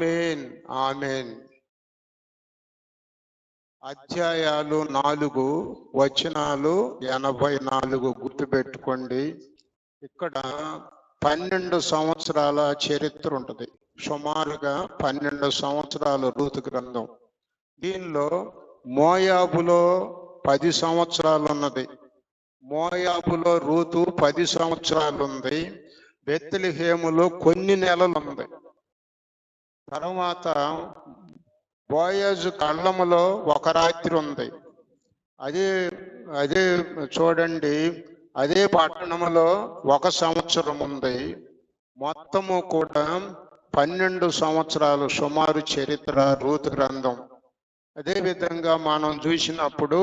ఆమేన్ ఆమేన్. అధ్యాయాలు 4 వచనాలు 84 గుర్తుపెట్టుకోండి. ఇక్కడ 12 సంవత్సరాల చరిత్ర ఉంటుంది. సుమారుగా 12 సంవత్సరాలు రూతు గ్రంథం. దీనిలో మోయాబులో 10 సంవత్సరాలు ఉన్నది. మోయాబులో రూతు 10 సంవత్సరాలు ఉంది. బెత్లెహేములో కొన్ని నెలలు ఉంది. తర్వాత బోయజు కళ్ళములో ఒక రాత్రి ఉంది. అదే అదే చూడండి, అదే పట్టణంలో 1 సంవత్సరం ఉంది. మొత్తము కూడా 12 సంవత్సరాలు సుమారు చరిత్ర రూతు గ్రంథం. అదే విధంగా మనం చూసినప్పుడు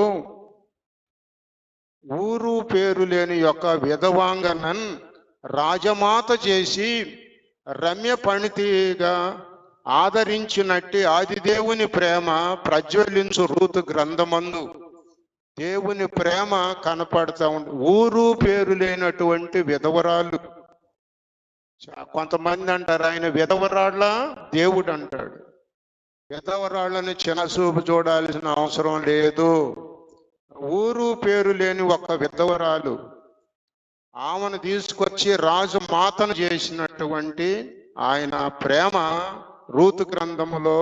ఊరు పేరు లేని యొక్క విధవాంగనన్ రాజమాత చేసి రమ్య పణితిగా ఆదరించినట్టి ఆదిదేవుని ప్రేమ ప్రజ్వలించు రూతు గ్రంథమందు దేవుని ప్రేమ కనపడతా ఉంది. ఊరు పేరు లేనటువంటి విధవరాలు. కొంతమంది అంటారు ఆయన విధవరాళ్ళ దేవుడు అంటాడు. విధవరాళ్ళని చిన్నచూపు చూడాల్సిన అవసరం లేదు. ఊరు పేరు లేని ఒక విధవరాలు, ఆమెను తీసుకొచ్చి రాజు మాతను చేసినటువంటి ఆయన ప్రేమ రూతు గ్రంథములో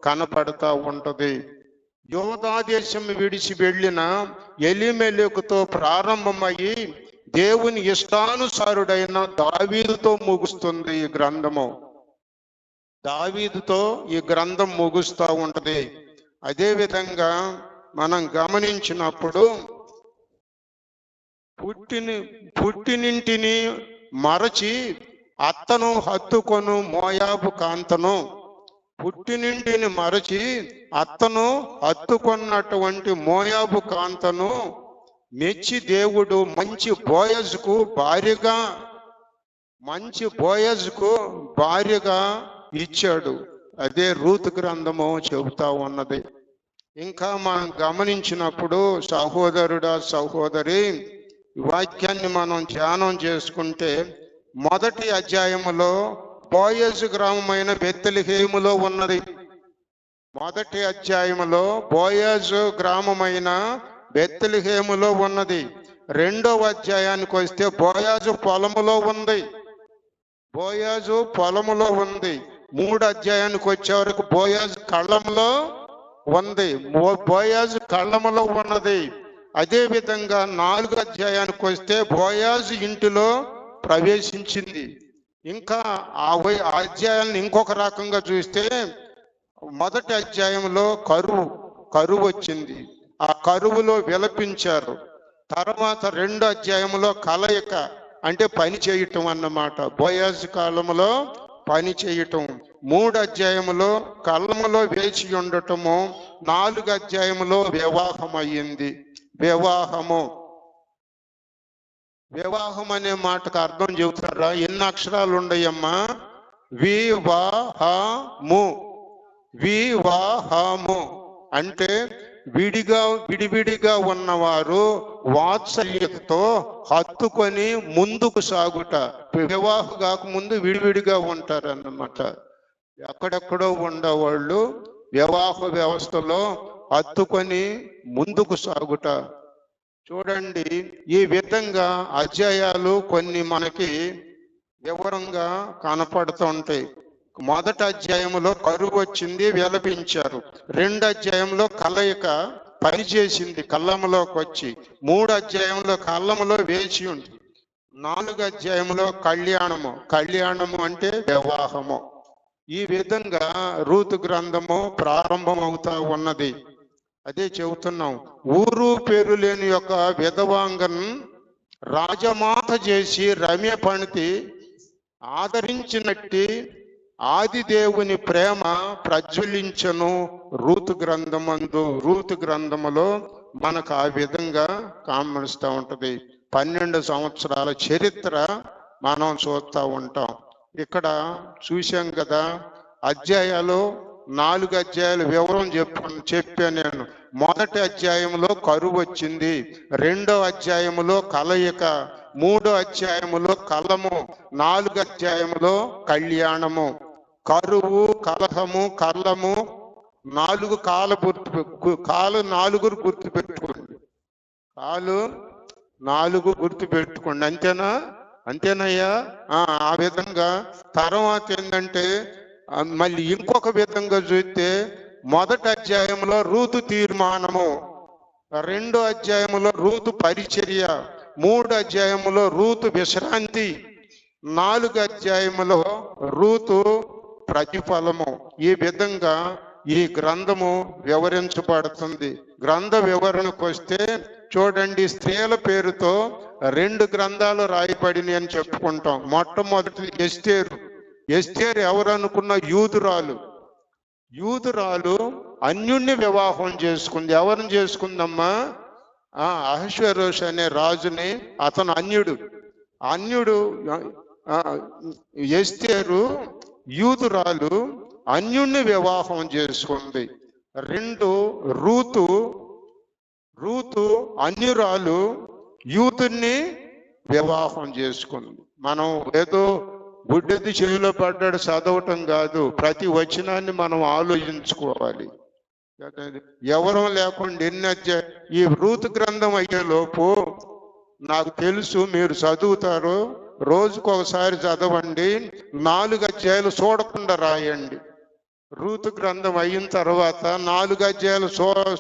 కనపడతా ఉంటది. యోధా దేశం విడిచి వెళ్ళిన ఎలీమెలెకుతో ప్రారంభమయ్యి దేవుని ఇష్టానుసారుడైన దావీదుతో ముగుస్తుంది ఈ గ్రంథము. దావీదుతో ఈ గ్రంథం ముగుస్తూ ఉంటది. అదే విధంగా మనం గమనించినప్పుడు పుట్టినింటిని మరచి అత్తను హత్తుకొను మోయాబు కాంతను, పుట్టినింటిని మరచి అత్తను హత్తుకొన్నటువంటి మోయాబు కాంతను మెచ్చి దేవుడు మంచి బోయజుకు భార్యగా ఇచ్చాడు. అదే రూతు గ్రంథము చెబుతా ఉన్నది. ఇంకా మనం గమనించినప్పుడు సహోదరుడా సహోదరి, వాక్యాన్ని మనం ధ్యానం చేసుకుంటే మొదటి అధ్యాయములో బోయజు గ్రామమైన బెత్లెహేములో ఉన్నది. మొదటి అధ్యాయములో బోయజు గ్రామమైన బెత్లెహేములో ఉన్నది. రెండవ అధ్యాయానికి వస్తే బోయజు పొలములో ఉంది. మూడు అధ్యాయానికి వచ్చే వరకు బోయజు కళ్ళములో ఉంది. బోయజు కళ్ళములో ఉన్నది. అదే విధంగా 4వ అధ్యాయానికి వస్తే బోయజు ఇంటిలో ప్రవేశించింది. ఇంకా ఆ అధ్యాయాన్ని ఇంకొక రకంగా చూస్తే మొదటి అధ్యాయంలో కరువు వచ్చింది. ఆ కరువులో విలపించారు. తర్వాత 2వ అధ్యాయంలో కలయిక అంటే పని చేయటం అన్నమాట. బోయజు కాలంలో పని చేయటం. 3వ అధ్యాయంలో కళ్ళములో వేచి ఉండటము. 4వ అధ్యాయంలో వివాహం అయ్యింది. వివాహం అనే మాటకు అర్థం చెబుతారా? ఎన్ని అక్షరాలు ఉండయమ్మా? వివాహము అంటే విడివిడిగా ఉన్నవారు వాత్సల్యతతో హత్తుకొని ముందుకు సాగుట. వివాహం కాకముందు విడివిడిగా ఉంటారన్నమాట. ఎక్కడెక్కడో ఉండేవాళ్ళు వివాహ వ్యవస్థలో హత్తుకొని ముందుకు సాగుట. చూడండి, ఈ విధంగా అధ్యాయాలు కొన్ని మనకి వివరంగా కనపడుతూ ఉంటాయి. మొదటి అధ్యాయంలో కరువు వచ్చింది, విలపించారు. 2వ అధ్యాయంలో కలయిక పనిచేసింది, కళ్ళములోకి వచ్చి. 3వ అధ్యాయంలో కళ్ళములో వేచి ఉంది. 4వ అధ్యాయంలో కళ్యాణము అంటే వివాహము. ఈ విధంగా రూతు గ్రంథము ప్రారంభమవుతా ఉన్నది. అదే చెబుతున్నాం. ఊరు పేరు లేని యొక్క విధవాంగన్ రాజమాత చేసి రమ్య పణితి ఆదరించినట్టి ఆదిదేవుని ప్రేమ ప్రజ్వలించను రూతు గ్రంథములో మనకు ఆ విధంగా కామనిస్తూ ఉంటది. 12 సంవత్సరాల చరిత్ర మనం చూస్తూ ఉంటాం. ఇక్కడ చూశాం కదా, అధ్యాయాలు 4 అధ్యాయాలు వివరం చెప్పాను నేను. మొదటి అధ్యాయంలో కరువు వచ్చింది, 2వ అధ్యాయంలో కలయిక, 3వ అధ్యాయంలో కలము, 4వ అధ్యాయంలో కళ్యాణము. కరువు, కలహము, కళ్ళము, 4 కాలు కాలు 4 గుర్తు పెట్టుకోండి. కాలు 4 గుర్తు పెట్టుకోండి. అంతేనా? అంతేనయ్యా? ఆ విధంగా తర్వాత ఏంటంటే మళ్ళీ ఇంకొక విధంగా చూస్తే మొదటి అధ్యాయంలో రూతు తీర్మానము, 2 అధ్యాయములో రూతు పరిచర్య, 3 అధ్యాయములో రూతు విశ్రాంతి, 4 అధ్యాయములో రూతు ప్రతిఫలము. ఈ విధంగా ఈ గ్రంథము వివరించబడుతుంది. గ్రంథ వివరణకు వస్తే చూడండి, స్త్రీల పేరుతో 2 గ్రంథాలు రాయబడినాయి అని చెప్పుకుంటాం. మొట్టమొదటి ఎస్తేరు. ఎస్తేరు ఎవరు అనుకున్న యూదురాలు అన్యుణ్ణి వివాహం చేసుకుంది. ఎవరిని చేసుకుందమ్మా? అహష్వేరోషు అనే రాజుని. అతను అన్యుడు. ఎస్తేరు యూదురాలు అన్యుణ్ణి వివాహం చేసుకుంది. 2 రూతు అన్యురాలు యూదుని వివాహం చేసుకుంది. మనం ఏదో బుడ్డది చెవిలో పడ్డాడు చదవటం కాదు, ప్రతి వచనాన్ని మనం ఆలోచించుకోవాలి. ఎవరూ లేకుండా ఈ రూతు గ్రంథం అయ్యేలోపు నాకు తెలుసు మీరు చదువుతారు, రోజుకొకసారి చదవండి, 4 అధ్యాయాలు చూడకుండా రాయండి. రూతు గ్రంథం అయిన తర్వాత 4 అధ్యాయాలు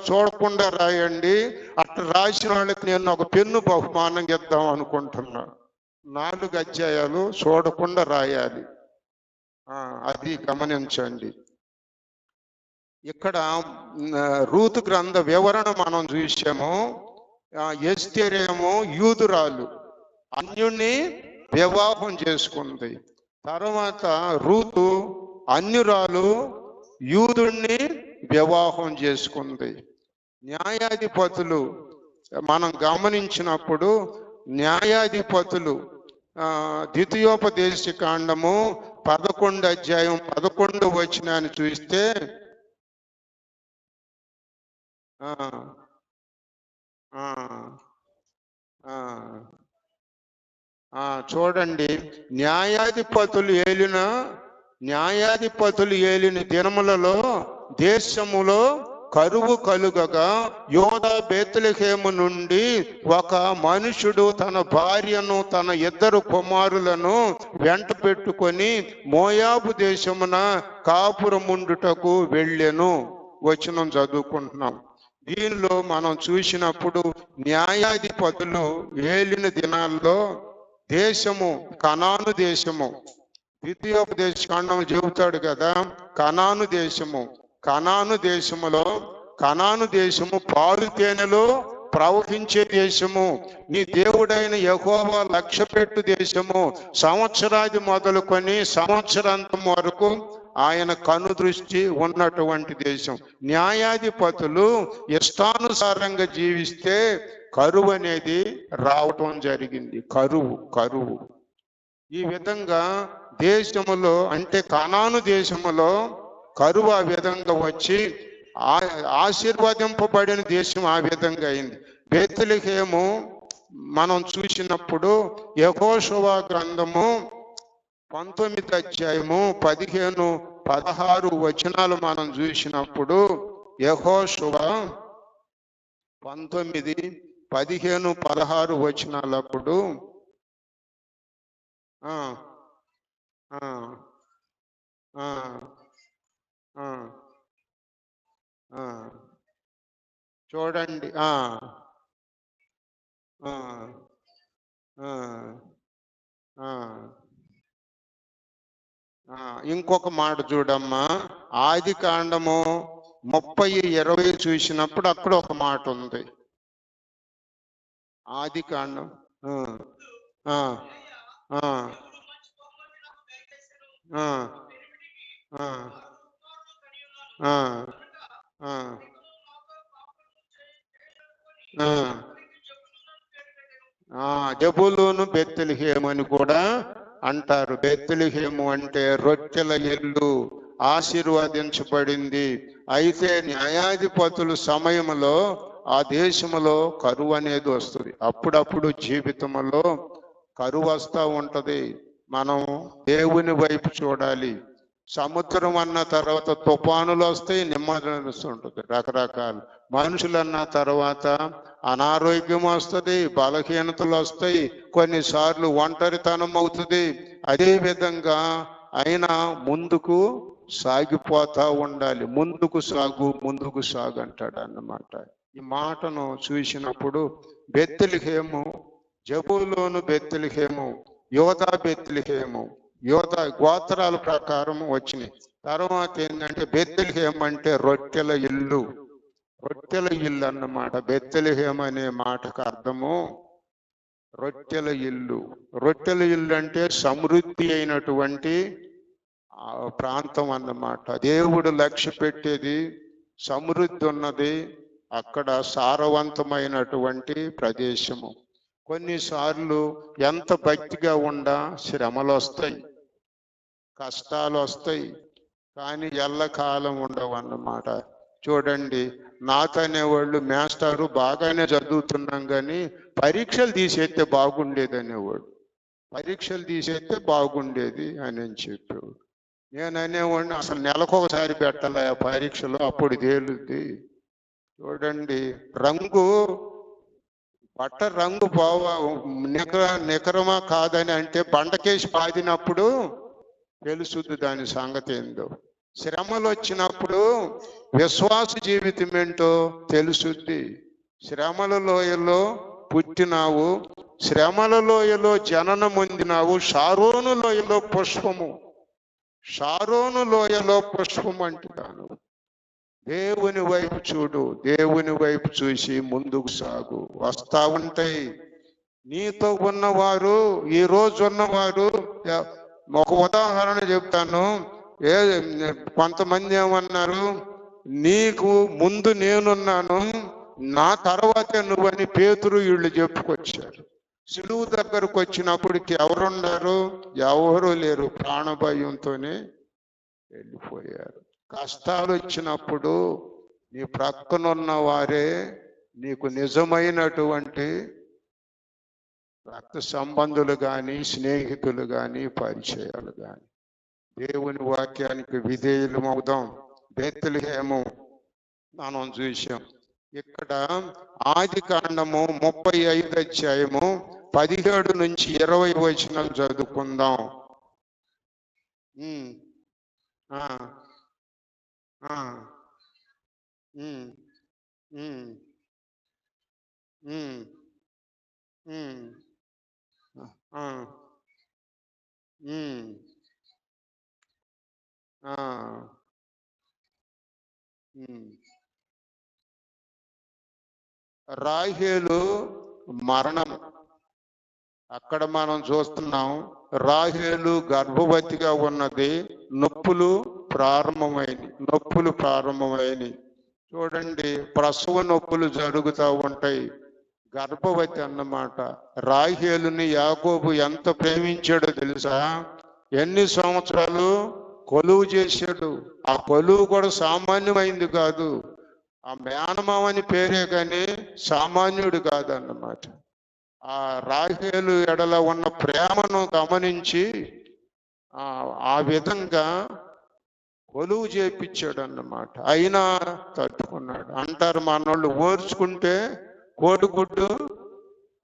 చూడకుండా రాయండి. అట్లా రాసిన వాళ్ళకి నేను ఒక పెన్ను బహుమానం ఇద్దాం అనుకుంటున్నా. 4 అధ్యాయాలు చూడకుండా రాయాలి. అది గమనించండి. ఇక్కడ రూతు గ్రంథ వివరణ మనం చూసాము. ఎస్తేరేమో యూదురాలు అన్యుణ్ణి వివాహం చేసుకుంది. తర్వాత రూతు అన్యురాలు యూదుణ్ణి వివాహం చేసుకుంది. న్యాయాధిపతులు మనం గమనించినప్పుడు న్యాయాధిపతులు ద్వితీయోపదేశ కాండము 11 అధ్యాయం 11 వచనాన్ని చూస్తే చూడండి, న్యాయాధిపతులు ఏలిన దినములలో దేశములో కరువు కలుగగా యోధా బేత్లెహేము నుండి ఒక మనుషుడు తన భార్యను తన 2 కుమారులను వెంట పెట్టుకొని మోయాబు దేశమున కాపురముండుటకు వెళ్ళెను. వచనం చదువుకుంటున్నాం. దీనిలో మనం చూసినప్పుడు న్యాయాధిపతులు ఏలిన దినాల్లో దేశము కనాను దేశము, ద్వితీయోపదేశ కాండం చెబుతాడు కదా, కనాను దేశము పాలు తేనెలో ప్రవహించే దేశము, నీ దేవుడైన యెహోవా లక్ష్యపెట్టు దేశము, సంవత్సరాది మొదలుకొని సంవత్సరాంతం వరకు ఆయన కనుదృష్టి ఉన్నటువంటి దేశం. న్యాయాధిపతులు ఇష్టానుసారంగా జీవిస్తే కరువు అనేది రావటం జరిగింది. కరువు ఈ విధంగా దేశములో, అంటే కనాను దేశములో కరువు ఆ విధంగా వచ్చి ఆశీర్వదింపబడిన దేశం ఆ విధంగా అయింది. బేత్లెహేము మనం చూసినప్పుడు యెహోషువ గ్రంథము 19 అధ్యాయము 15, 16 వచనాలు మనం చూసినప్పుడు యెహోషువ 19, 15, 16 వచనాలప్పుడు చూడండి. ఇంకొక మాట చూడమ్మా, ఆది కాండము 30:20 చూసినప్పుడు అక్కడ ఒక మాట ఉంది. ఆది కాండం జబూలూను బెత్లెహేము అని కూడా అంటారు. బెత్లెహేము అంటే రొట్టెల ఇల్లు, ఆశీర్వదించబడింది. అయితే న్యాయాధిపతుల సమయంలో ఆ దేశంలో కరువు అనేది వస్తుంది. అప్పుడప్పుడు జీవితంలో కరువు వస్తూ ఉంటది. మనం దేవుని వైపు చూడాలి. సముద్రం అన్న తర్వాత తుఫానులు వస్తాయి, నెమ్మది ఉంటుంది, రకరకాలు. మనుషులు అన్న తర్వాత అనారోగ్యం వస్తుంది, బలహీనతలు వస్తాయి, కొన్నిసార్లు ఒంటరితనం అవుతుంది. అదే విధంగా అయినా ముందుకు సాగిపోతా ఉండాలి. ముందుకు సాగు అంటాడు అన్నమాట. ఈ మాటను చూసినప్పుడు బెత్లెహేము, జబూలూను బెత్లెహేము, యోధా బెత్లెహేము, యోధా గోత్రాల ప్రకారం వచ్చినాయి. తర్వాత ఏంటంటే బెత్లెహేము అంటే రొట్టెల ఇల్లు, రొట్టెల ఇల్లు అన్నమాట. బెత్లెహేము అనే మాటకు అర్థము రొట్టెల ఇల్లు. రొట్టెల ఇల్లు అంటే సమృద్ధి అయినటువంటి ప్రాంతం అన్నమాట. దేవుడు లక్ష్య పెట్టేది సమృద్ధి ఉన్నది, అక్కడ సారవంతమైనటువంటి ప్రదేశము. కొన్నిసార్లు ఎంత భక్తిగా ఉండా శ్రమలు వస్తాయి, కష్టాలు వస్తాయి, కానీ ఎల్లకాలం ఉండవు అన్నమాట. చూడండి, నాతనేవాళ్ళు మాస్టారు బాగానే చదువుతున్నాం కానీ పరీక్షలు తీసేస్తే బాగుండేది అనేవాడు. పరీక్షలు తీసేస్తే బాగుండేది అని చెప్పేవాడు. నేను అనేవాడిని, అసలు నెలకొకసారి పెట్టాలి ఆ పరీక్షలు, అప్పుడు తేలుద్ది. చూడండి, బట్ట రంగు నికరమా కాదని అంటే బండకేసి పాదినప్పుడు తెలుసుద్ది దాని సంగతి ఏందో. శ్రమలు వచ్చినప్పుడు విశ్వాస జీవితం ఏంటో తెలుసుద్ది. శ్రమల లోయలో పుట్టినావు, శ్రమల లోయలో జననం పొందినావు. షారోను లోయలో పుష్పము, షారోను లోయలో పుష్పం అంటున్నాను. దేవుని వైపు చూడు, దేవుని వైపు చూసి ముందుకు సాగు. వస్తా ఉంటాయి నీతో ఉన్నవారు, ఈ రోజు ఉన్నవారు. ఒక ఉదాహరణ చెప్తాను. కొంతమంది ఏమన్నారు, నీకు ముందు నేనున్నాను, నా తర్వాతే నువ్వని పేతురు వీళ్ళు చెప్పుకొచ్చారు. సిలువు దగ్గరకు వచ్చినప్పటికి ఎవరున్నారు? ఎవరు లేరు, ప్రాణభయంతోనే వెళ్ళిపోయారు. కష్టాలు వచ్చినప్పుడు నీ ప్రక్కనున్న వారే నీకు నిజమైనటువంటి రక్త సంబంధులు కానీ, స్నేహితులు కానీ, పరిచయాలు కానీ. దేవుని వాక్యానికి విధేయులం అవుదాం. బెత్లెహేము మనం చూసాం. ఇక్కడ ఆదికాండము 35 అధ్యాయము 17 నుంచి 20 వచనాలు చదువుకుందాం. రాహేలు మరణం అక్కడ మనం చూస్తున్నాం. రాహేలు గర్భవతిగా ఉన్నది, నొప్పులు ప్రారంభమైనవి. చూడండి, ప్రసవ నొప్పులు జరుగుతూ ఉంటాయి. గర్భవతి అన్నమాట. రాహేలుని యాకోబు ఎంత ప్రేమించాడో తెలుసా? ఎన్ని సంవత్సరాలు కొలువు చేశాడు. ఆ కొలువు కూడా సామాన్యమైంది కాదు. ఆ మేనమామని పేరే కానీ సామాన్యుడు కాదన్నమాట. ఆ రాహేలు ఎడల ఉన్న ప్రేమను గమనించి ఆ విధంగా కొలువు చేపించాడు అన్నమాట. అయినా తట్టుకున్నాడు. అంటారు మనోళ్ళు, ఓర్చుకుంటే కోడిగుడ్డు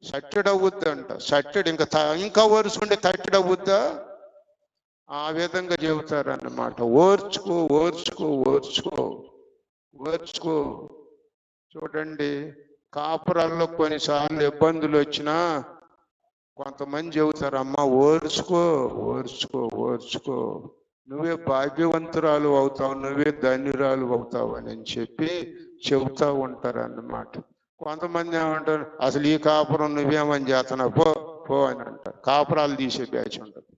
సట్టెడవుద్దంట. సట్టెడు ఇంకా ఓర్చుకుంటే తట్టెడవుద్దా? ఆ విధంగా చెబుతారు అన్నమాట. ఓర్చుకో ఓర్చుకో ఓర్చుకో ఓర్చుకో. చూడండి, కాపురాల్లో కొన్నిసార్లు ఇబ్బందులు వచ్చినా కొంతమంది చెబుతారు, అమ్మ ఓర్చుకో ఓర్చుకో ఓర్చుకో, నువ్వే భాగ్యవంతురాలు అవుతావు, నువ్వే ధన్యురాలు అవుతావు అని చెప్పి చెబుతూ ఉంటారు అన్నమాట. కొంతమంది ఏమంటారు, అసలు ఈ కాపురం నువ్వేమని చేస్తున్నావు, పో పో అని అంటారు. కాపురాలు తీసే బ్యాచ్ ఉంటుంది.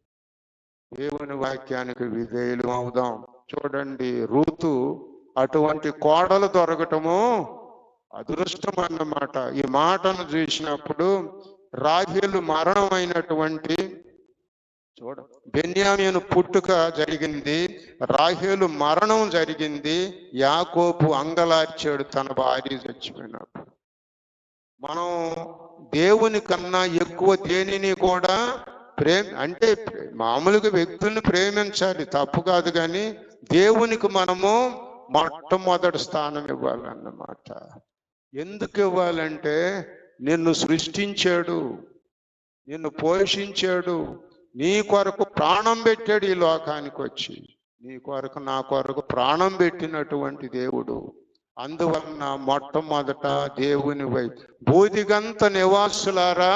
దేవుని వాక్యానికి విధేయులు అవుదాం. చూడండి, రూతు అటువంటి కోడలు దొరకటము అదృష్టం అన్నమాట. ఈ మాటను చూసినప్పుడు రాహేలు మరణం అయినటువంటి బెన్యామీను పుట్టుక జరిగింది, రాహేలు మరణం జరిగింది. యాకోబు అంగలార్చాడు తన భార్య చచ్చిపోయినప్పుడు. మనం దేవుని కన్నా ఎక్కువ దేనిని కూడా అంటే మామూలుగా వ్యక్తుల్ని ప్రేమించాలి, తప్పు కాదు, కానీ దేవునికి మనము మొట్టమొదటి స్థానం ఇవ్వాలన్నమాట. ఎందుకు ఇవ్వాలంటే నిన్ను సృష్టించాడు, నిన్ను పోషించాడు, నీ కొరకు ప్రాణం పెట్టాడు, ఈ లోకానికి వచ్చి నీ కొరకు నా కొరకు ప్రాణం పెట్టినటువంటి దేవుడు. అందువలన మొట్టమొదట దేవుని వైపు, బూదిగంత నివాసులారా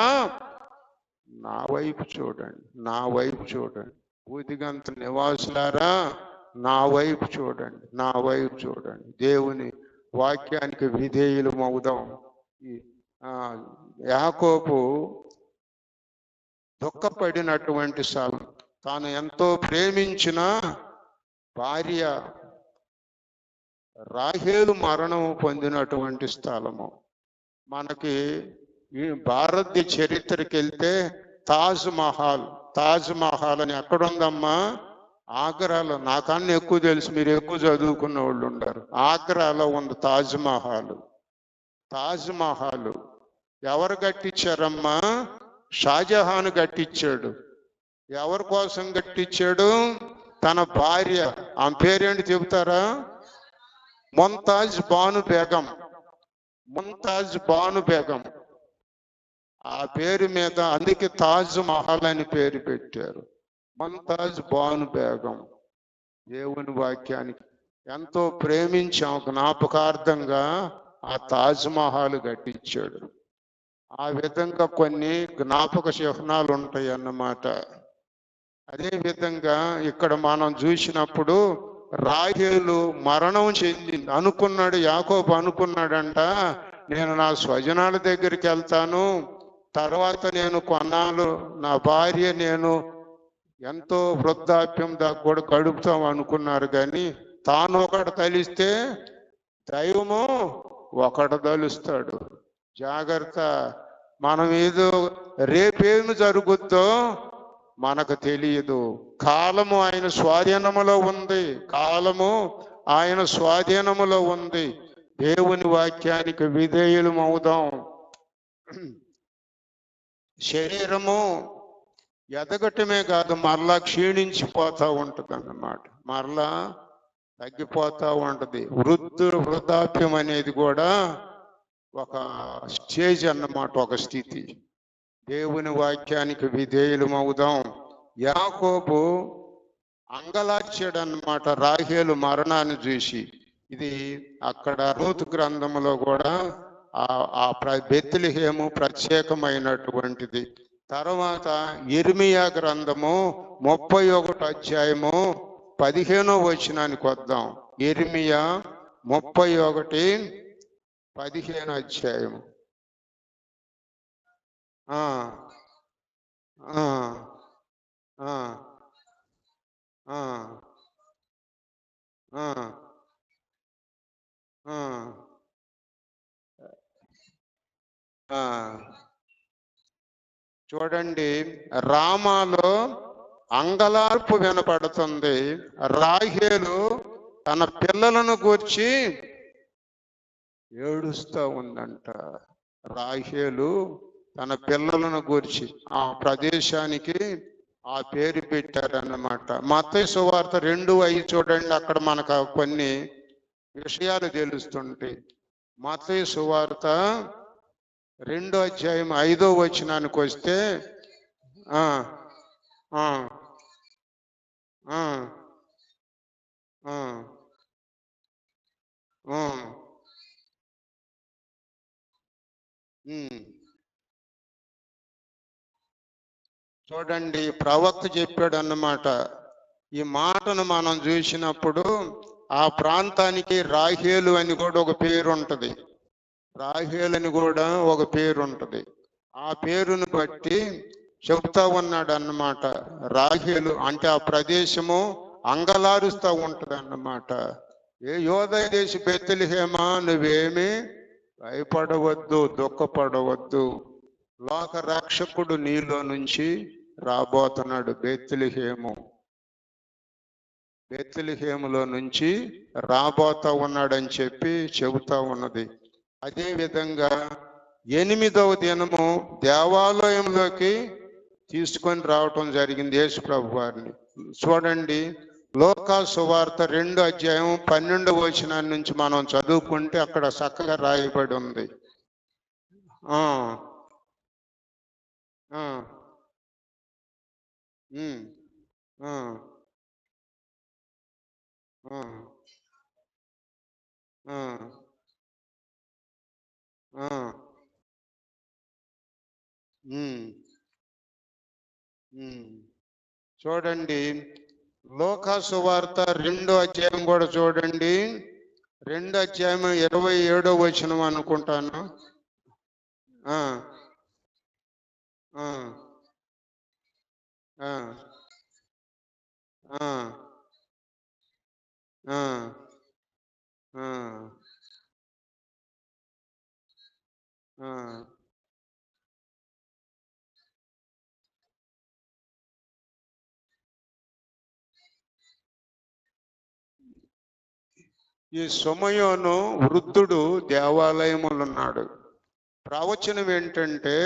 నా వైపు చూడండి, నా వైపు చూడండి. బూదిగంత నివాసులారా నా వైపు చూడండి, నా వైపు చూడండి. దేవుని వాక్యానికి విధేయులు మౌదాం. యాకోబు దుఃఖపడినటువంటి స్థలం, తాను ఎంతో ప్రేమించిన భార్య రాహేలు మరణము పొందినటువంటి స్థలము. మనకి ఈ భారతదేశ చరిత్రకి వెళ్తే తాజ్ మహల్ అని ఎక్కడుందమ్మా? ఆగ్రాలో. నాకన్నా ఎక్కువ తెలుసు, మీరు ఎక్కువ చదువుకున్న వాళ్ళు ఉంటారు. ఆగ్రాలో ఉంది తాజ్ మహల్. ఎవరు కట్టించారమ్మా? షాజహాన్ కట్టించాడు. ఎవరి కోసం కట్టించాడు? తన భార్య, ఆమె పేరేంటి చెబుతారా? ముంతాజ్ బాను బేగం. ఆ పేరు మీద అందుకే తాజ్ మహల్ అని పేరు పెట్టారు. ముంతాజ్ బాను బేగం దేవుని వాక్యానికి ఎంతో ప్రేమించాం, జ్ఞాపకార్థంగా ఆ తాజ్ మహల్ కట్టించాడు. ఆ విధంగా కొన్ని జ్ఞాపక చిహ్నాలు ఉంటాయి అన్నమాట. అదే విధంగా ఇక్కడ మనం చూసినప్పుడు రాహేలు మరణం చెందింది. యాకోబు అనుకున్నాడంట, నేను నా స్వజనాల దగ్గరికి వెళ్తాను, తర్వాత నేను కొన్నాళ్ళు నా భార్య నేను ఎంతో వృద్ధాప్యం దాకా కూడా గడుపుతాం అనుకున్నారు. కానీ తాను ఒకటి తలిస్తే దైవము ఒకటి తలుస్తాడు. జాగ్రత్త. మనం ఏదో రేపేమి జరుగుద్దో మనకు తెలియదు. కాలము ఆయన స్వాధీనములో ఉంది. దేవుని వాక్యానికి విధేయులం అవుదాం. శరీరము ఎదగటమే కాదు, మరలా క్షీణించిపోతూ ఉంటుంది అన్నమాట, మరలా తగ్గిపోతూ ఉంటుంది. వృద్ధాప్యం అనేది కూడా ఒక స్టేజ్ అన్నమాట, ఒక స్థితి. దేవుని వాక్యానికి విధేయులం అవుదాం. యాకోబు అంగలార్చాడు అన్నమాట రాహేలు మరణాన్ని చూసి. ఇది అక్కడ రూతు గ్రంథంలో కూడా ఆ బెత్లెహేము ప్రత్యేకమైనటువంటిది. తర్వాత యిర్మీయా గ్రంథము 31వ అధ్యాయము 15వ వచనానికి వద్దాం. యిర్మీయా 31:15 అధ్యాయము. చూడండి, రామాలో అంగలార్పు వినపడుతుంది. రాహేలు తన పిల్లలను గూర్చి ఏడుస్తూ ఉందంట. రాహేలు తన పిల్లలను గూర్చి ఆ ప్రదేశానికి ఆ పేరు పెట్టారన్నమాట. మత్తయి సువార్త 2:5 చూడండి, అక్కడ మనకు కొన్ని విషయాలు తెలుస్తుంటాయి. మత్తయి సువార్త 2వ అధ్యాయం 5వ వచనానికి వస్తే చూడండి, ప్రవక్త చెప్పాడు అన్నమాట. ఈ మాటను మనం చూసినప్పుడు ఆ ప్రాంతానికి రాహేలు అని కూడా ఒక పేరు ఉంటుంది. రాహేలు అని కూడా ఒక పేరు ఉంటుంది. ఆ పేరును బట్టి చెప్తా ఉన్నాడు అన్నమాట. రాహేలు అంటే ఆ ప్రదేశము అంగలారుస్తూ ఉంటది అన్నమాట. ఏ యోదయ దేశ బెత్లెహేమా, నువ్వేమి భయపడవద్దు, దుఃఖపడవద్దు, లోక రక్షకుడు నీలో నుంచి రాబోతున్నాడు. బెత్లెహేములో నుంచి రాబోతా ఉన్నాడని చెప్పి చెబుతా ఉన్నది. అదే విధంగా 8వ దినము దేవాలయంలోకి తీసుకొని రావటం జరిగింది యేసు ప్రభు వారిని. చూడండి, లోకా సువార్త 2:12 నుంచి మనం చదువుకుంటే అక్కడ చక్కగా రాయబడి ఉంది. ఆ ఆ ఆ ఆ ఆ చూడండి, లోకా సువార్త 2 కూడా చూడండి, 2:27 అనుకుంటాను. ఆ ఆ ఆ ఆ ఆ ఆ ఈ సమయోను వృద్ధుడు దేవాలయములున్నాడు. ప్రవచనం ఏంటంటే,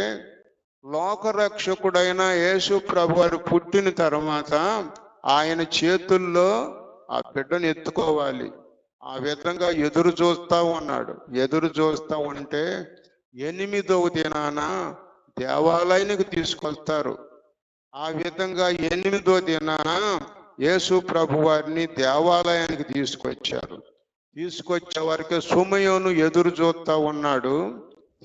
లోకరక్షకుడైన యేసు ప్రభువారు పుట్టిన తర్వాత ఆయన చేతుల్లో ఆ బిడ్డను ఎత్తుకోవాలి. ఆ విధంగా ఎదురు చూస్తా ఉన్నాడు. ఎదురు చూస్తా ఉంటే 8వ దినాన దేవాలయానికి తీసుకొస్తారు. ఆ విధంగా 8వ దినాన యేసు ప్రభు వారిని దేవాలయానికి తీసుకొచ్చారు. తీసుకొచ్చే వారికి సుమయోను ఎదురు చూస్తా ఉన్నాడు.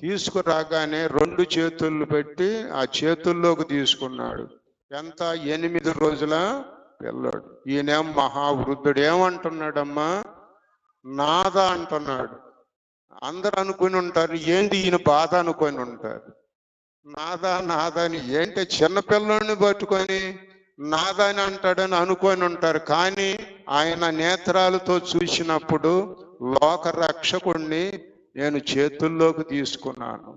తీసుకురాగానే 2 చేతులు పెట్టి ఆ చేతుల్లోకి తీసుకున్నాడు. ఎంత 8 రోజుల పిల్లాడు. ఈయనేం మహావృద్ధుడు. ఏమంటున్నాడమ్మా? నాద అంటున్నాడు. అందరు అనుకుని ఉంటారు, ఏంటి ఈయన బాధ అనుకొని ఉంటారు. నాదని ఏంటి చిన్నపిల్లని పట్టుకొని నాదని అంటాడని అనుకొని ఉంటారు. కానీ ఆయన నేత్రాలతో చూసినప్పుడు లోక రక్షకుణ్ణి నేను చేతుల్లోకి తీసుకున్నాను,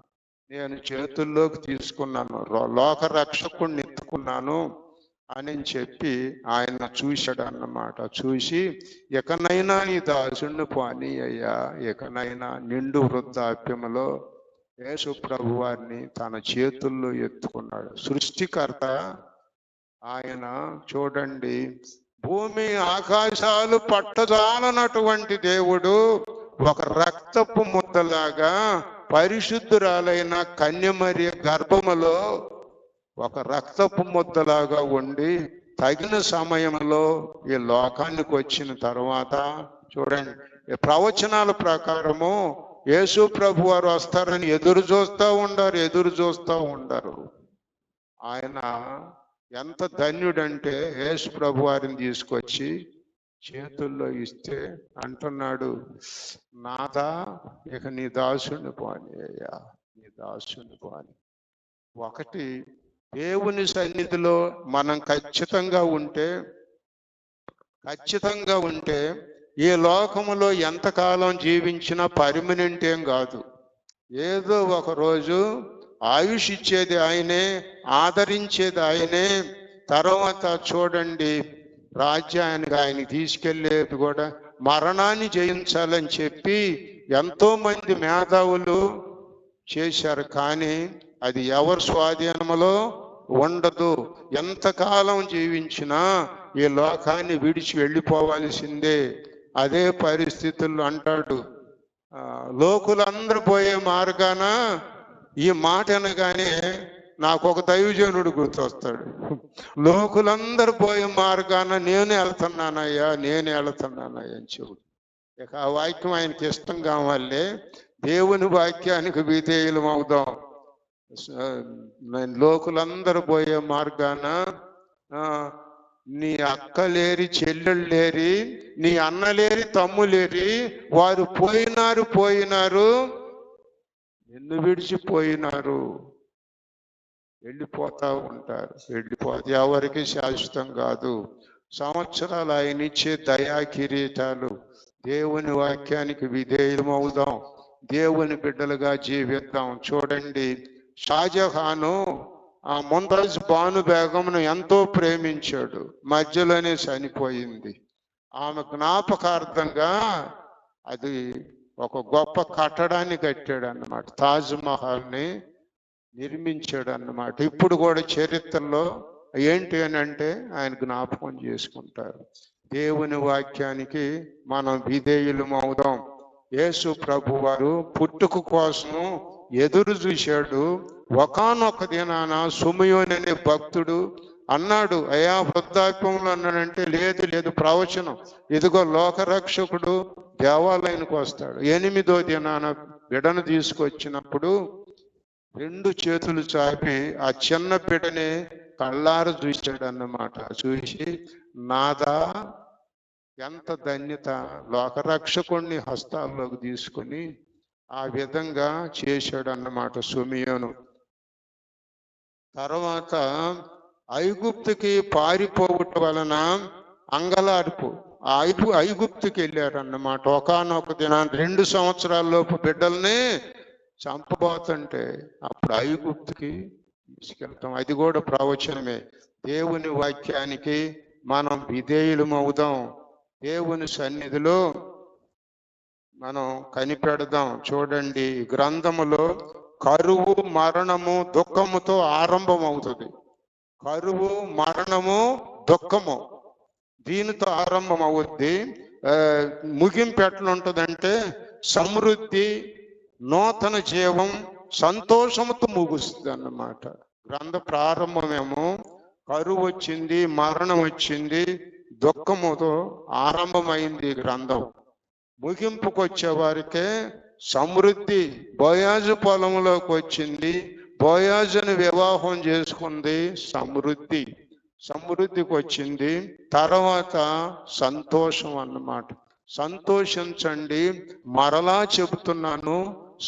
లోక రక్షకుణ్ణి ఎత్తుకున్నాను అని చెప్పి ఆయన చూశాడు అన్నమాట. చూసి ఎకనైనా నీ దాసుని పోనీ అయ్యా, ఎకనైనా నిండు వృద్ధాప్యములో యేసు ప్రభు వారిని తన చేతుల్లో ఎత్తుకున్నాడు. సృష్టికర్త ఆయన. చూడండి, భూమి ఆకాశాలు పట్టజాలనటువంటి దేవుడు ఒక రక్తపు ముద్దలాగా పరిశుద్ధురాలైన కన్యమరియ గర్భములో ఒక రక్తపు ముద్దలాగా ఉండి తగిన సమయంలో ఈ లోకానికి వచ్చిన తర్వాత చూడండి, ప్రవచనాల ప్రకారము యేసు ప్రభు వారు వస్తారని ఎదురు చూస్తూ ఉండరు. ఆయన ఎంత ధన్యుడంటే యేసు ప్రభు వారిని తీసుకొచ్చి చేతుల్లో ఇస్తే అంటున్నాడు, నాదా ఇక నీ దాసుని పోని అయ్యా, నీ దాసుని పోని. ఒకటి, దేవుని సన్నిధిలో మనం ఖచ్చితంగా ఉంటే ఈ లోకములో ఎంతకాలం జీవించినా పర్మనెంట్ ఏం కాదు. ఏదో ఒక రోజు ఆయుష్ ఇచ్చేది ఆయనే, ఆదరించేది ఆయనే. తర్వాత చూడండి, రాజ్యానికి ఆయన తీసుకెళ్లేది కూడా మరణాన్ని జయించాలని చెప్పి ఎంతో మంది మేధావులు చేశారు. కానీ అది ఎవరి స్వాధీనములో ఉండదు. ఎంతకాలం జీవించినా ఈ లోకాన్ని విడిచి వెళ్ళిపోవాల్సిందే. అదే పరిస్థితుల్లో అంటాడు, లోకులందరూ పోయే మార్గాన, ఈ మాట అనగానే నాకు ఒక దైవజనుడు గుర్తొస్తాడు. లోకులందరూ పోయే మార్గాన నేను వెళ్తున్నానయ్యా అని చెబుడు. ఇక ఆ వాక్యం ఆయనకి ఇష్టం కావాలే. దేవుని వాక్యానికి విధేయులం అవుదాం. లోకులందరూ పోయే మార్గాన నీ అక్క లేరి, చెల్లెళ్ళు లేరి, నీ అన్న లేరి, తమ్ములేరి, వారు పోయినారు, నిన్ను విడిచిపోయినారు, వెళ్ళిపోతా ఉంటారు. వెళ్ళిపోతే ఎవరికి శాశ్వతం కాదు. సంవత్సరాలు ఆయన ఇచ్చే దయా కిరీటాలు. దేవుని వాక్యానికి విధేయులమవుదాం, దేవుని బిడ్డలుగా జీవిద్దాం. చూడండి, షాజహాను ఆ ముంతాజ్ బాను బేగంను ఎంతో ప్రేమించాడు. మధ్యలోనే చనిపోయింది. ఆమె జ్ఞాపకార్థంగా అది ఒక గొప్ప కట్టడాన్ని కట్టాడు అన్నమాట. తాజ్ మహల్ని నిర్మించాడు అన్నమాట. ఇప్పుడు కూడా చరిత్రలో ఏంటి అని అంటే ఆయన జ్ఞాపకం చేసుకుంటారు. దేవుని వాక్యానికి మనం విధేయులం అవుదాం. యేసు ప్రభు వారు పుట్టుక కోసం ఎదురు చూశాడు. ఒకానొక దినాన సుమయోని అనే భక్తుడు అన్నాడు, అయా వృద్ధాప్యంలో అన్నాడంటే, లేదు లేదు ప్రవచనం, ఇదిగో లోకరక్షకుడు దేవాలయానికి వస్తాడు. 8వ దినాన బిడను తీసుకొచ్చినప్పుడు 2 చేతులు చాపి ఆ చిన్న బిడ్డని కళ్ళారు చూశాడు అన్నమాట. చూసి, నాదా ఎంత ధన్యత, లోకరక్షకుణ్ణి హస్తాల్లోకి తీసుకొని ఆ విధంగా చేశాడు అన్నమాట సుమియోను. తర్వాత ఐగుప్తుకి పారిపోవట వలన అంగలార్పు, ఐగుప్తుకి వెళ్ళారన్నమాట. ఒకానొక దినాన్ని 2 సంవత్సరాల్లోపు బిడ్డల్ని చంపబోతుంటే అప్పుడు ఐగుప్తుకి తీసుకెళ్తాం. అది కూడా ప్రవచనమే. దేవుని వాక్యానికి మనం విధేయులం అవుదాం. దేవుని సన్నిధిలో మనం కనిపెడదాం. చూడండి, గ్రంథములో కరువు, మరణము, దుఃఖముతో ఆరంభం అవుతుంది. కరువు, మరణము, దుఃఖము దీనితో ఆరంభం అవుద్ది. ముగింపు ఎట్లుంటుందంటే సమృద్ధి, నూతన జీవం, సంతోషంతో ముగుస్తుంది అన్నమాట. గ్రంథ ప్రారంభమేమో కరువు వచ్చింది, మరణం వచ్చింది, దుఃఖముతో ఆరంభమైంది గ్రంథం. ముగింపుకు వచ్చే వారికే సమృద్ధి, బోయాజు పొలంలోకి వచ్చింది, బోయాజుని వివాహం చేసుకుంది, సమృద్ధికి వచ్చింది. తర్వాత సంతోషం అన్నమాట. సంతోషించండి, మరలా చెబుతున్నాను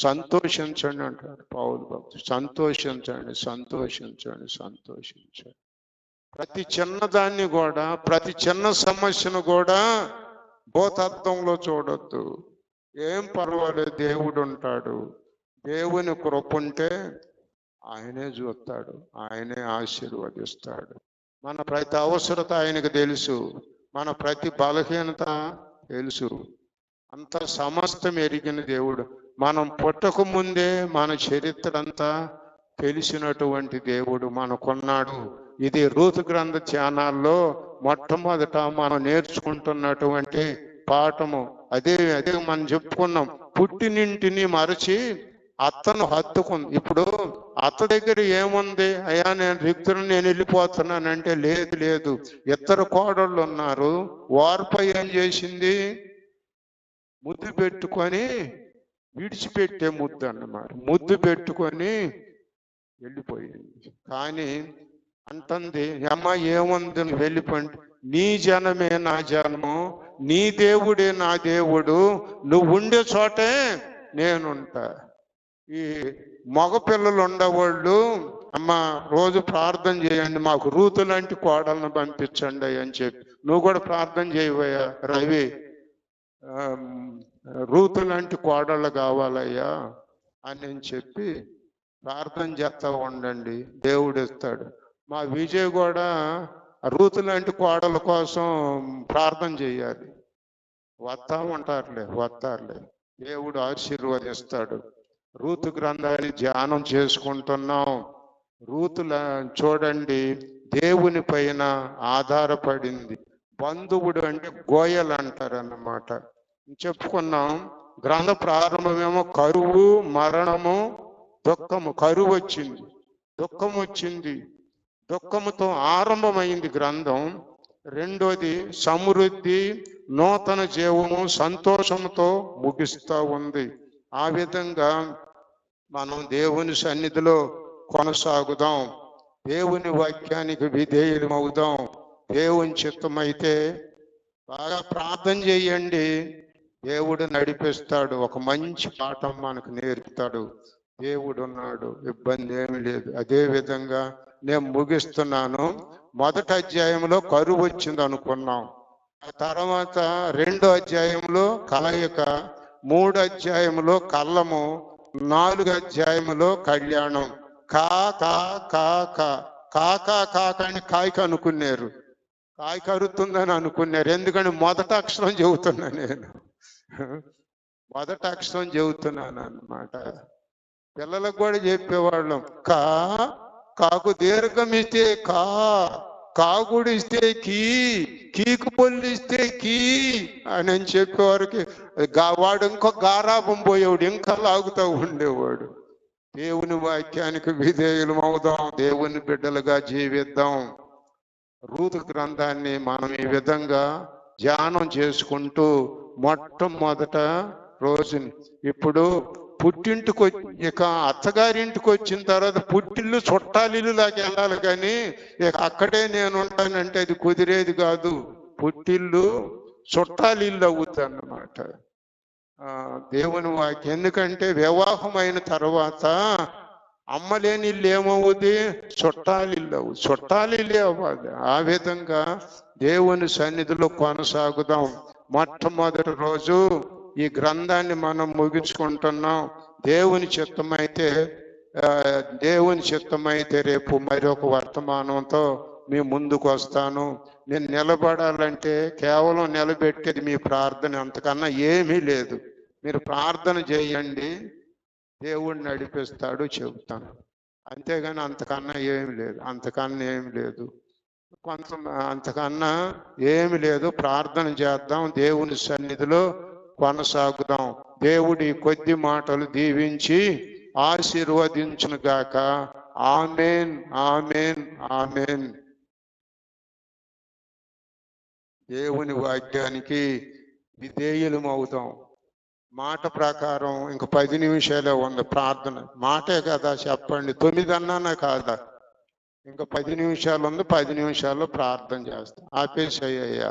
సంతోషించండి అంటాడు పౌలు భక్తుడు. సంతోషించండి, సంతోషించండి, సంతోషించండి. ప్రతి చిన్నదాన్ని కూడా, ప్రతి చిన్న సమస్యను కూడా భూతత్వంలో చూడొద్దు. ఏం పర్వాలేదు, దేవుడు ఉంటాడు. దేవుని కృప ఉంటే ఆయనే చూస్తాడు, ఆయనే ఆశీర్వదిస్తాడు. మన ప్రతి అవసరత ఆయనకు తెలుసు, మన ప్రతి బలహీనత తెలుసు. అంత సమస్తం ఎరిగిన దేవుడు. మనం పుట్టక ముందే మన చరిత్ర అంతా తెలిసినటువంటి దేవుడు మనకున్నాడు. ఇది రూతు గ్రంథ ధ్యానాల్లో మొట్టమొదట మనం నేర్చుకుంటున్నటువంటి పాఠము. అదే మనం చెప్పుకున్నాం, పుట్టినింటిని మరచి అత్తను హత్తుకుంది. ఇప్పుడు అత్త దగ్గర ఏముంది, అయ్యా నేను రిక్తును, నేను వెళ్ళిపోతున్నానంటే, లేదు లేదు, ఇద్దరు కోడళ్ళు ఉన్నారు. వారిపై ఏం చేసింది, ముద్దు పెట్టుకొని, విడిచిపెట్టే ముద్దు అన్నమాట, ముద్దు పెట్టుకొని వెళ్ళిపోయింది. కానీ అంటుంది, అమ్మ ఏముంది వెళ్ళిపోండి, నీ జనమే నా జనము, నీ దేవుడే నా దేవుడు, నువ్వు ఉండే చోటే నేనుంటా. ఈ మగ పిల్లలు ఉండేవాళ్ళు, అమ్మ రోజు ప్రార్థన చేయండి, మాకు రూతు లాంటి కోడలను పంపించండి అని చెప్పి, నువ్వు కూడా ప్రార్థన చేయవయ్యా రవి, రూతు లాంటి కోడళ్ళు కావాలయ్యా అని చెప్పి ప్రార్థన చేస్తా ఉండండి, దేవుడు ఇస్తాడు. మా విజయ్ కూడా రూతు లాంటి కోడల కోసం ప్రార్థన చేయాలి. వస్తారులే, దేవుడు ఆశీర్వదిస్తాడు. రూతు గ్రంథాన్ని ధ్యానం చేసుకుంటున్నాం. రూతుల చూడండి, దేవుని పైన ఆధారపడింది. బంధువుడు అంటే గోయలు అంటారు అన్నమాట. చెప్పుకున్నాం, గ్రంథ ప్రారంభమేమో కరువు, మరణము, దుఃఖము. కరువు వచ్చింది, దుఃఖం వచ్చింది, దుఃఖముతో ఆరంభమైంది గ్రంథం. రెండోది సమృద్ధి, నూతన జీవము, సంతోషంతో ముగిస్తూ ఉంది. ఆ విధంగా మనం దేవుని సన్నిధిలో కొనసాగుదాం, దేవుని వాక్యానికి విధేయులం అవుదాం. దేవుని చిత్తమైతే బాగా ప్రార్థన చేయండి, దేవుడు నడిపిస్తాడు. ఒక మంచి పాఠం మనకు నేర్పుతాడు. దేవుడు ఉన్నాడు, ఇబ్బంది ఏమి లేదు. అదే విధంగా నేను ముగిస్తున్నాను. మొదటి అధ్యాయంలో కరువు వచ్చింది అనుకున్నాం, ఆ తర్వాత 2వ అధ్యాయంలో కలయిక, 3వ అధ్యాయంలో కళ్ళము, 4వ అధ్యాయంలో కళ్యాణం. కాని కాయకు అనుకున్నారు, కాయ కరుతుందని అనుకున్నారు. ఎందుకంటే మొదటి అక్షరం చెబుతున్నా నేను, మొదటి అక్షరం చెబుతున్నాను అన్నమాట. పిల్లలకు కూడా చెప్పేవాళ్ళం, కాకు దీర్ఘం ఇస్తే కాకుడు ఇస్తే కీకు పొల్లు ఇస్తే అని చెప్పేవారికి వాడు ఇంకో గారాబం పోయేవాడు, ఇంకా లాగుతూ ఉండేవాడు. దేవుని వాక్యానికి విధేయులం అవుదాం, దేవుని బిడ్డలుగా జీవిద్దాం. రూతు గ్రంథాన్ని మనం ఈ విధంగా ధ్యానం చేసుకుంటూ మొట్టమొదట రోజుని, ఇప్పుడు పుట్టింటికి ఇక అత్తగారింటికి వచ్చిన తర్వాత పుట్టిల్లు చుట్టాలిల్లు లాగా వెళ్ళాలి, కానీ ఇక అక్కడే నేను ఉంటానంటే అది కుదిరేది కాదు. పుట్టిల్లు చుట్టాలిల్లు అవుతుంది అన్నమాట దేవుని వాక్యం. ఎందుకంటే వివాహమైన తర్వాత అమ్మలేని ఇల్లు ఏమవుద్ది? చుట్టాలిల్లు అవు, చుట్టాలిల్లే అవ్వాలి. ఆ విధంగా దేవుని సన్నిధిలో కొనసాగుదాం. మొట్టమొదటి రోజు ఈ గ్రంథాన్ని మనం ముగించుకుంటున్నాం. దేవుని చిత్తమైతే రేపు మరొక వర్తమానంతో మీ ముందుకు వస్తాను. నేను నిలబడాలంటే కేవలం నిలబెట్టేది మీ ప్రార్థన, అంతకన్నా ఏమీ లేదు. మీరు ప్రార్థన చేయండి, దేవుడిని నడిపిస్తాడు, చెబుతాను. అంతేగాని అంతకన్నా ఏమి లేదు, అంతకన్నా ఏమి లేదు, అంతకన్నా ఏమి లేదు. ప్రార్థన చేద్దాం, దేవుని సన్నిధిలో కొనసాగుదాం. దేవుడి కొద్ది మాటలు దీవించి ఆశీర్వదించును గాక. ఆమేన్, ఆమేన్, ఆమేన్. దేవుని వాక్యానికి విధేయులం అవుతాం. మాట ప్రకారం ఇంక 10 నిమిషాలే ఉంది ప్రార్థన. మాటే కదా, చెప్పండి, 9 అన్నానా కాదా? ఇంకా 10 నిమిషాలు ఉంది, 10 నిమిషాల్లో ప్రార్థన చేస్తాం. ఆపేసయ్యా.